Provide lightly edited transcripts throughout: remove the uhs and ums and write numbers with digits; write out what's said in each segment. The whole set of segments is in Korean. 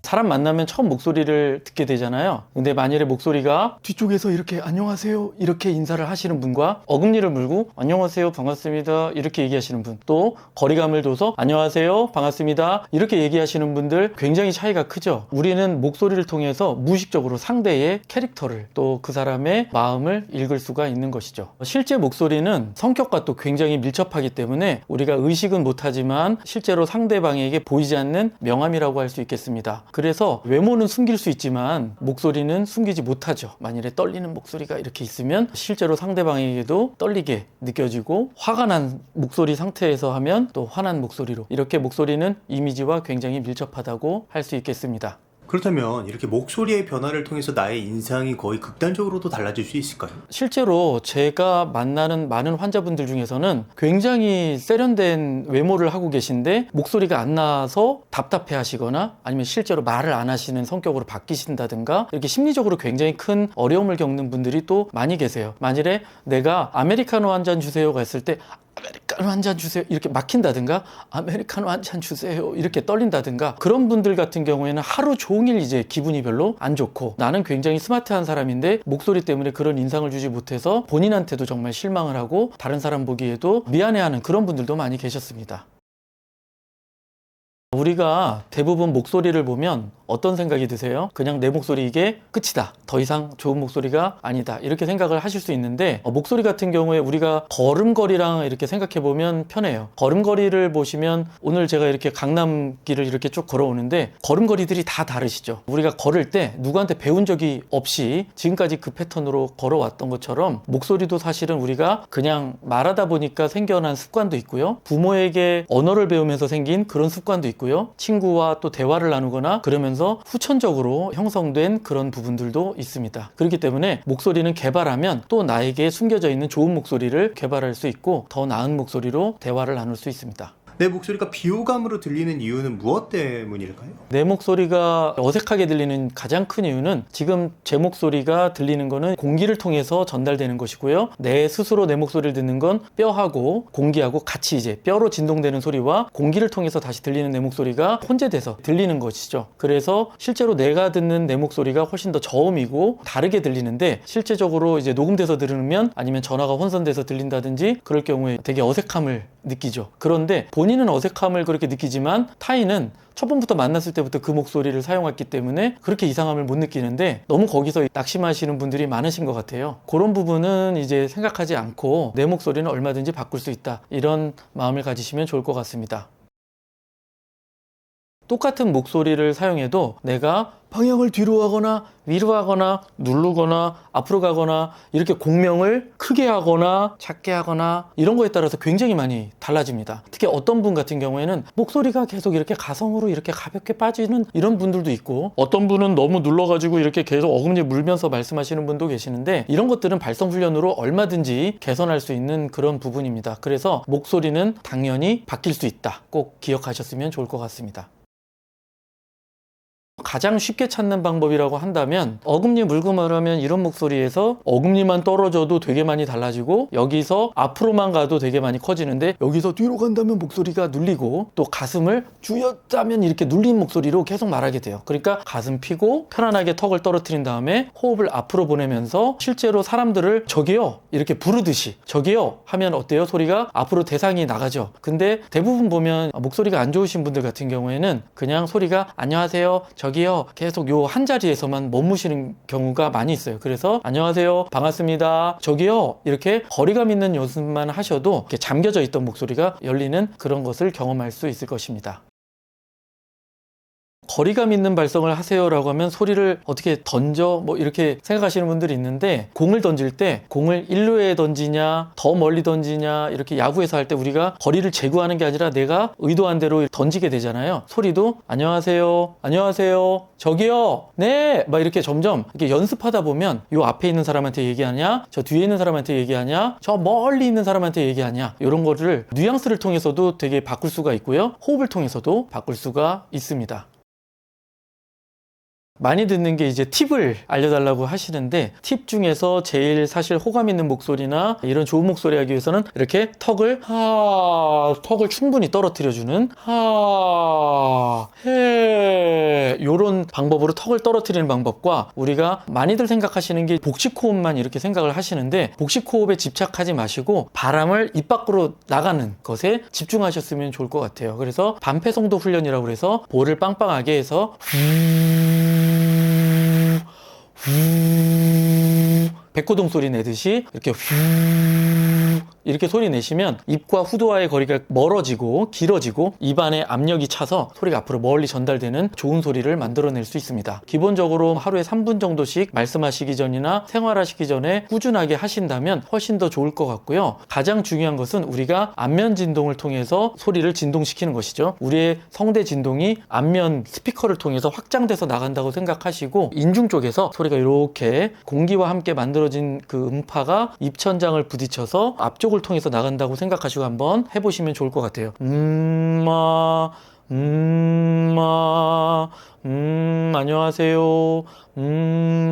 사람 만나면 처음 목소리를 듣게 되잖아요. 근데 만일에 목소리가 뒤쪽에서 이렇게 안녕하세요 이렇게 인사를 하시는 분과 어금니를 물고 안녕하세요 반갑습니다 이렇게 얘기하시는 분, 또 거리감을 둬서 안녕하세요 반갑습니다 이렇게 얘기하시는 분들 굉장히 차이가 크죠. 우리는 목소리를 통해서 무의식적으로 상대의 캐릭터를, 또 그 사람의 마음을 읽을 수가 있는 것이죠. 실제 목소리는 성격과 또 굉장히 밀접하기 때문에 우리가 의식은 못하지만 실제로 상대방에게 보이지 않는 명암이라고 할 수 있겠습니다. 그래서 외모는 숨길 수 있지만 목소리는 숨기지 못하죠. 만일에 떨리는 목소리가 이렇게 있으면 실제로 상대방에게도 떨리게 느껴지고, 화가 난 목소리 상태에서 하면 또 화난 목소리로, 이렇게 목소리는 이미지와 굉장히 밀접하다고 할 수 있겠습니다. 그렇다면 이렇게 목소리의 변화를 통해서 나의 인상이 거의 극단적으로도 달라질 수 있을까요? 실제로 제가 만나는 많은 환자분들 중에서는 굉장히 세련된 외모를 하고 계신데 목소리가 안 나서 답답해 하시거나 아니면 실제로 말을 안 하시는 성격으로 바뀌신다든가, 이렇게 심리적으로 굉장히 큰 어려움을 겪는 분들이 또 많이 계세요. 만일에 내가 아메리카노 한 잔 주세요가 했을 때 아메리카노 한 잔 주세요 이렇게 막힌다든가, 아메리카노 한 잔 주세요 이렇게 떨린다든가, 그런 분들 같은 경우에는 하루 종일 이제 기분이 별로 안 좋고, 나는 굉장히 스마트한 사람인데 목소리 때문에 그런 인상을 주지 못해서 본인한테도 정말 실망을 하고 다른 사람 보기에도 미안해하는 그런 분들도 많이 계셨습니다. 우리가 대부분 목소리를 보면 어떤 생각이 드세요? 그냥 내 목소리 이게 끝이다, 더 이상 좋은 목소리가 아니다, 이렇게 생각을 하실 수 있는데, 목소리 같은 경우에 우리가 걸음걸이랑 이렇게 생각해 보면 편해요. 걸음걸이를 보시면 오늘 제가 이렇게 강남길을 이렇게 쭉 걸어오는데 걸음걸이들이 다 다르시죠. 우리가 걸을 때 누구한테 배운 적이 없이 지금까지 그 패턴으로 걸어왔던 것처럼 목소리도 사실은 우리가 그냥 말하다 보니까 생겨난 습관도 있고요, 부모에게 언어를 배우면서 생긴 그런 습관도 있고요, 친구와 또 대화를 나누거나 그러면서 후천적으로 형성된 그런 부분들도 있습니다. 그렇기 때문에 목소리는 개발하면 또 나에게 숨겨져 있는 좋은 목소리를 개발할 수 있고 더 나은 목소리로 대화를 나눌 수 있습니다. 내 목소리가 비호감으로 들리는 이유는 무엇 때문일까요? 내 목소리가 어색하게 들리는 가장 큰 이유는, 지금 제 목소리가 들리는 거는 공기를 통해서 전달되는 것이고요, 내 스스로 내 목소리를 듣는 건 뼈하고 공기하고 같이 이제 뼈로 진동되는 소리와 공기를 통해서 다시 들리는 내 목소리가 혼재돼서 들리는 것이죠. 그래서 실제로 내가 듣는 내 목소리가 훨씬 더 저음이고 다르게 들리는데, 실제적으로 이제 녹음돼서 들으면 아니면 전화가 혼선돼서 들린다든지 그럴 경우에 되게 어색함을 느끼죠. 그런데 본인은 어색함을 그렇게 느끼지만 타인은 첫 번부터 만났을 때부터 그 목소리를 사용했기 때문에 그렇게 이상함을 못 느끼는데, 너무 거기서 낙심하시는 분들이 많으신 것 같아요. 그런 부분은 이제 생각하지 않고 내 목소리는 얼마든지 바꿀 수 있다, 이런 마음을 가지시면 좋을 것 같습니다. 똑같은 목소리를 사용해도 내가 방향을 뒤로 하거나 위로 하거나 누르거나 앞으로 가거나 이렇게 공명을 크게 하거나 작게 하거나 이런 거에 따라서 굉장히 많이 달라집니다. 특히 어떤 분 같은 경우에는 목소리가 계속 이렇게 가성으로 이렇게 가볍게 빠지는 이런 분들도 있고, 어떤 분은 너무 눌러가지고 이렇게 계속 어금니 물면서 말씀하시는 분도 계시는데, 이런 것들은 발성 훈련으로 얼마든지 개선할 수 있는 그런 부분입니다. 그래서 목소리는 당연히 바뀔 수 있다, 꼭 기억하셨으면 좋을 것 같습니다. 가장 쉽게 찾는 방법이라고 한다면, 어금니 물고 말하면 이런 목소리에서 어금니만 떨어져도 되게 많이 달라지고, 여기서 앞으로만 가도 되게 많이 커지는데 여기서 뒤로 간다면 목소리가 눌리고, 또 가슴을 쥐었다면 이렇게 눌린 목소리로 계속 말하게 돼요. 그러니까 가슴 피고 편안하게 턱을 떨어뜨린 다음에 호흡을 앞으로 보내면서 실제로 사람들을 저기요 이렇게 부르듯이 저기요 하면 어때요? 소리가 앞으로 대상이 나가죠. 근데 대부분 보면 목소리가 안 좋으신 분들 같은 경우에는 그냥 소리가 안녕하세요 저기요 계속 요 한 자리에서만 머무시는 경우가 많이 있어요. 그래서 안녕하세요 반갑습니다 저기요 이렇게 거리감 있는 연습만 하셔도 이렇게 잠겨져 있던 목소리가 열리는 그런 것을 경험할 수 있을 것입니다. 거리감 있는 발성을 하세요라고 하면 소리를 어떻게 던져 뭐 이렇게 생각하시는 분들이 있는데, 공을 던질 때 공을 일루에 던지냐 더 멀리 던지냐, 이렇게 야구에서 할 때 우리가 거리를 제구하는 게 아니라 내가 의도한 대로 던지게 되잖아요. 소리도 안녕하세요 안녕하세요 저기요 네 막 이렇게 점점 이렇게 연습하다 보면 요 앞에 있는 사람한테 얘기하냐 저 뒤에 있는 사람한테 얘기하냐 저 멀리 있는 사람한테 얘기하냐, 이런 거를 뉘앙스를 통해서도 되게 바꿀 수가 있고요, 호흡을 통해서도 바꿀 수가 있습니다. 많이 듣는 게 이제 팁을 알려달라고 하시는데, 팁 중에서 제일 사실 호감 있는 목소리나 이런 좋은 목소리 하기 위해서는 이렇게 턱을 턱을 충분히 떨어뜨려주는 해 요런 방법으로 턱을 떨어뜨리는 방법과 우리가 많이들 생각하시는 게 복식호흡만 이렇게 생각을 하시는데 복식호흡에 집착하지 마시고 바람을 입 밖으로 나가는 것에 집중하셨으면 좋을 것 같아요. 그래서 반폐성도 훈련이라고 해서 볼을 빵빵하게 해서 백고동 소리 내듯이 이렇게 이렇게 소리 내시면 입과 후두와의 거리가 멀어지고 길어지고 입안에 압력이 차서 소리가 앞으로 멀리 전달되는 좋은 소리를 만들어낼 수 있습니다. 기본적으로 하루에 3분 정도씩 말씀하시기 전이나 생활하시기 전에 꾸준하게 하신다면 훨씬 더 좋을 것 같고요. 가장 중요한 것은 우리가 안면 진동을 통해서 소리를 진동시키는 것이죠. 우리의 성대 진동이 안면 스피커를 통해서 확장돼서 나간다고 생각하시고 인중 쪽에서 소리가 이렇게 공기와 함께 만들어진 그 음파가 입천장을 부딪혀서 앞쪽을 통해서 나간다고 생각하시고 한번 해보시면 좋을 것 같아요. 안녕하세요.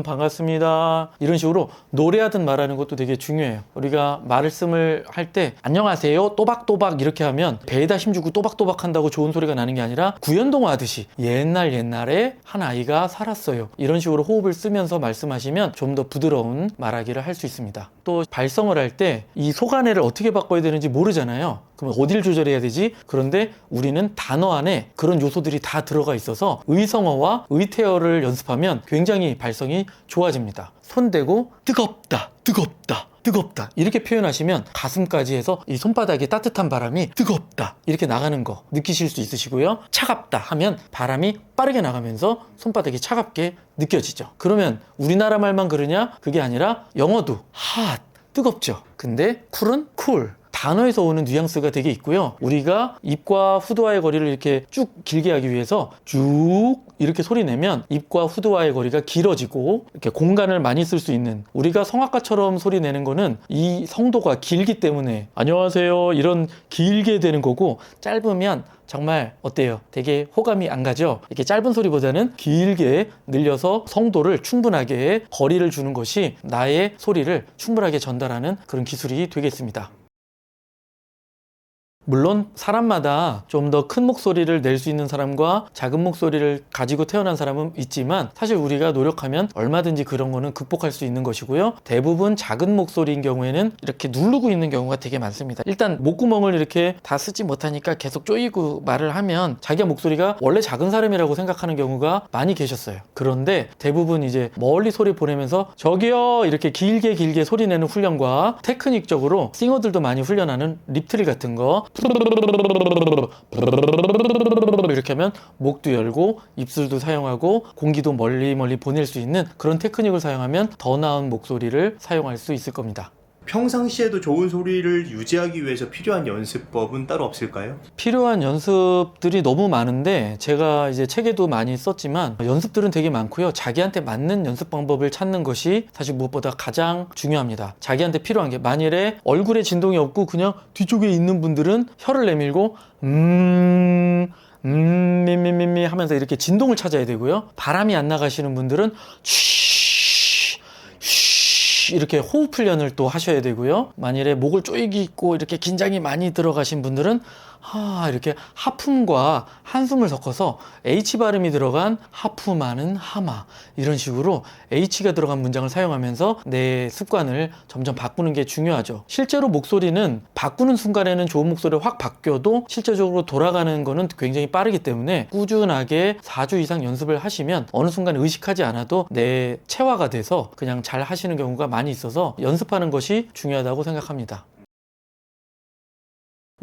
반갑습니다. 이런 식으로 노래하듯 말하는 것도 되게 중요해요. 우리가 말씀을 할 때 안녕하세요 또박또박 이렇게 하면 배에다 힘주고 또박또박 한다고 좋은 소리가 나는 게 아니라 구연동 하듯이 옛날에 한 아이가 살았어요. 이런 식으로 호흡을 쓰면서 말씀하시면 좀 더 부드러운 말하기를 할 수 있습니다. 또 발성을 할 때 이 속안해를 어떻게 바꿔야 되는지 모르잖아요. 그럼 어딜 조절해야 되지? 그런데 우리는 단어 안에 그런 요소들이 다 들어가 있어서 의성어와 의태어를 연습하면 굉장히 발성이 좋아집니다. 손 대고 뜨겁다 이렇게 표현하시면 가슴까지 해서 이 손바닥에 따뜻한 바람이 뜨겁다 이렇게 나가는 거 느끼실 수 있으시고요. 차갑다 하면 바람이 빠르게 나가면서 손바닥이 차갑게 느껴지죠. 그러면 우리나라 말만 그러냐? 그게 아니라 영어도 hot 뜨겁죠. 근데 쿨은 cool 단어에서 오는 뉘앙스가 되게 있고요. 우리가 입과 후두와의 거리를 이렇게 쭉 길게 하기 위해서 쭉 이렇게 소리 내면 입과 후두와의 거리가 길어지고 이렇게 공간을 많이 쓸 수 있는 우리가 성악가처럼 소리 내는 거는 이 성도가 길기 때문에 안녕하세요 이런 길게 되는 거고 짧으면 정말 어때요? 되게 호감이 안 가죠? 이렇게 짧은 소리보다는 길게 늘려서 성도를 충분하게 거리를 주는 것이 나의 소리를 충분하게 전달하는 그런 기술이 되겠습니다. 물론 사람마다 좀 더 큰 목소리를 낼 수 있는 사람과 작은 목소리를 가지고 태어난 사람은 있지만 사실 우리가 노력하면 얼마든지 그런 거는 극복할 수 있는 것이고요. 대부분 작은 목소리인 경우에는 이렇게 누르고 있는 경우가 되게 많습니다. 일단 목구멍을 이렇게 다 쓰지 못하니까 계속 쪼이고 말을 하면 자기가 목소리가 원래 작은 사람이라고 생각하는 경우가 많이 계셨어요. 그런데 대부분 이제 멀리 소리 보내면서 저기요 이렇게 길게 소리 내는 훈련과 테크닉적으로 싱어들도 많이 훈련하는 립트릴 같은 거 이렇게 하면 목도 열고 입술도 사용하고 공기도 멀리 보낼 수 있는 그런 테크닉을 사용하면 더 나은 목소리를 사용할 수 있을 겁니다. 평상시에도 좋은 소리를 유지하기 위해서 필요한 연습법은 따로 없을까요? 필요한 연습들이 너무 많은데 제가 이제 책에도 많이 썼지만 연습들은 되게 많고요. 자기한테 맞는 연습 방법을 찾는 것이 사실 무엇보다 가장 중요합니다. 자기한테 필요한 게 만일에 얼굴에 진동이 없고 그냥 뒤쪽에 있는 분들은 혀를 내밀고 미미미미 하면서 이렇게 진동을 찾아야 되고요. 바람이 안 나가시는 분들은 이렇게 호흡 훈련을 또 하셔야 되고요. 만일에 목을 조이고 이렇게 긴장이 많이 들어가신 분들은 이렇게 하품과 한숨을 섞어서 H 발음이 들어간 하품하는 하마 이런 식으로 H가 들어간 문장을 사용하면서 내 습관을 점점 바꾸는 게 중요하죠. 실제로 목소리는 바꾸는 순간에는 좋은 목소리로 확 바뀌어도 실제적으로 돌아가는 거는 굉장히 빠르기 때문에 꾸준하게 4주 이상 연습을 하시면 어느 순간 의식하지 않아도 내 체화가 돼서 그냥 잘 하시는 경우가 많이 있어서 연습하는 것이 중요하다고 생각합니다.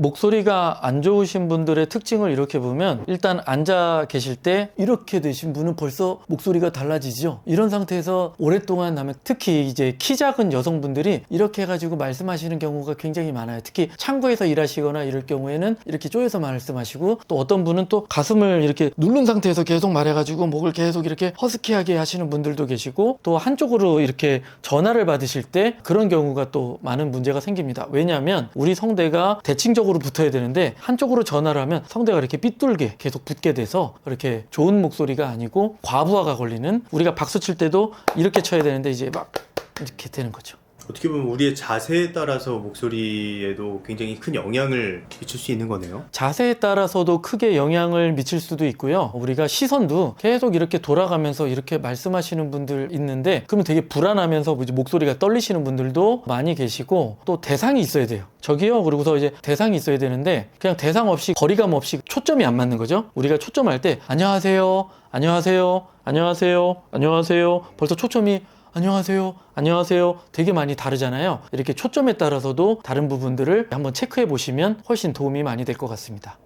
목소리가 안 좋으신 분들의 특징을 이렇게 보면 일단 앉아 계실 때 이렇게 되신 분은 벌써 목소리가 달라지죠. 이런 상태에서 오랫동안 나면 특히 이제 키 작은 여성분들이 이렇게 해가지고 말씀하시는 경우가 굉장히 많아요. 특히 창구에서 일하시거나 이럴 경우에는 이렇게 쪼여서 말씀하시고 또 어떤 분은 또 가슴을 이렇게 누른 상태에서 계속 말해가지고 목을 계속 이렇게 허스키하게 하시는 분들도 계시고 또 한쪽으로 이렇게 전화를 받으실 때 그런 경우가 또 많은 문제가 생깁니다. 왜냐하면 우리 성대가 대칭적으로 붙어야 되는데 한쪽으로 전화를 하면 성대가 이렇게 삐뚤게 계속 붙게 돼서 이렇게 좋은 목소리가 아니고 과부하가 걸리는 우리가 박수 칠 때도 이렇게 쳐야 되는데 이제 막 이렇게 되는 거죠. 어떻게 보면 우리의 자세에 따라서 목소리에도 굉장히 큰 영향을 미칠 수 있는 거네요. 자세에 따라서도 크게 영향을 미칠 수도 있고요. 우리가 시선도 계속 이렇게 돌아가면서 이렇게 말씀하시는 분들 있는데 그러면 되게 불안하면서 목소리가 떨리시는 분들도 많이 계시고 또 대상이 있어야 돼요. 저기요 그러고서 이제 대상이 있어야 되는데 그냥 대상 없이 거리감 없이 초점이 안 맞는 거죠. 우리가 초점할 때 안녕하세요 안녕하세요 안녕하세요 안녕하세요 벌써 초점이 안녕하세요 안녕하세요 되게 많이 다르잖아요. 이렇게 초점에 따라서도 다른 부분들을 한번 체크해 보시면 훨씬 도움이 많이 될 것 같습니다.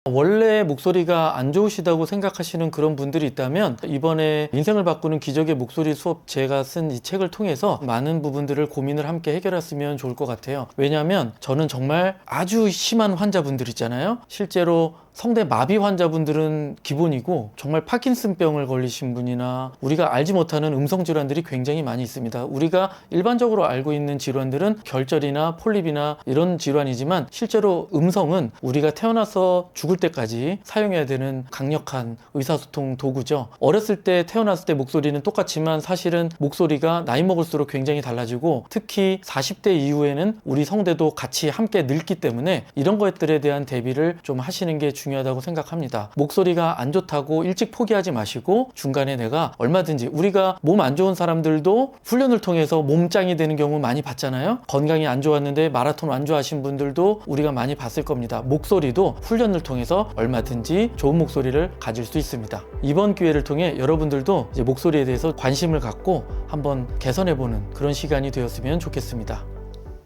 원래 목소리가 안 좋으시다고 생각하시는 그런 분들이 있다면 이번에 인생을 바꾸는 기적의 목소리 수업 제가 쓴 이 책을 통해서 많은 부분들을 고민을 함께 해결했으면 좋을 것 같아요. 왜냐하면 저는 정말 아주 심한 환자분들 있잖아요. 실제로 성대 마비 환자분들은 기본이고 정말 파킨슨병을 걸리신 분이나 우리가 알지 못하는 음성 질환들이 굉장히 많이 있습니다. 우리가 일반적으로 알고 있는 질환들은 결절이나 폴립이나 이런 질환이지만 실제로 음성은 우리가 태어나서 죽을 때까지 사용해야 되는 강력한 의사소통 도구죠. 어렸을 때 태어났을 때 목소리는 똑같지만 사실은 목소리가 나이 먹을수록 굉장히 달라지고 특히 40대 이후에는 우리 성대도 같이 함께 늙기 때문에 이런 것들에 대한 대비를 좀 하시는 게 중요하다고 생각합니다. 목소리가 안 좋다고 일찍 포기하지 마시고 중간에 내가 얼마든지 우리가 몸 안 좋은 사람들도 훈련을 통해서 몸짱이 되는 경우 많이 봤잖아요. 건강이 안 좋았는데 마라톤 완주하신 분들도 우리가 많이 봤을 겁니다. 목소리도 훈련을 통해서 얼마든지 좋은 목소리를 가질 수 있습니다. 이번 기회를 통해 여러분들도 이제 목소리에 대해서 관심을 갖고 한번 개선해보는 그런 시간이 되었으면 좋겠습니다.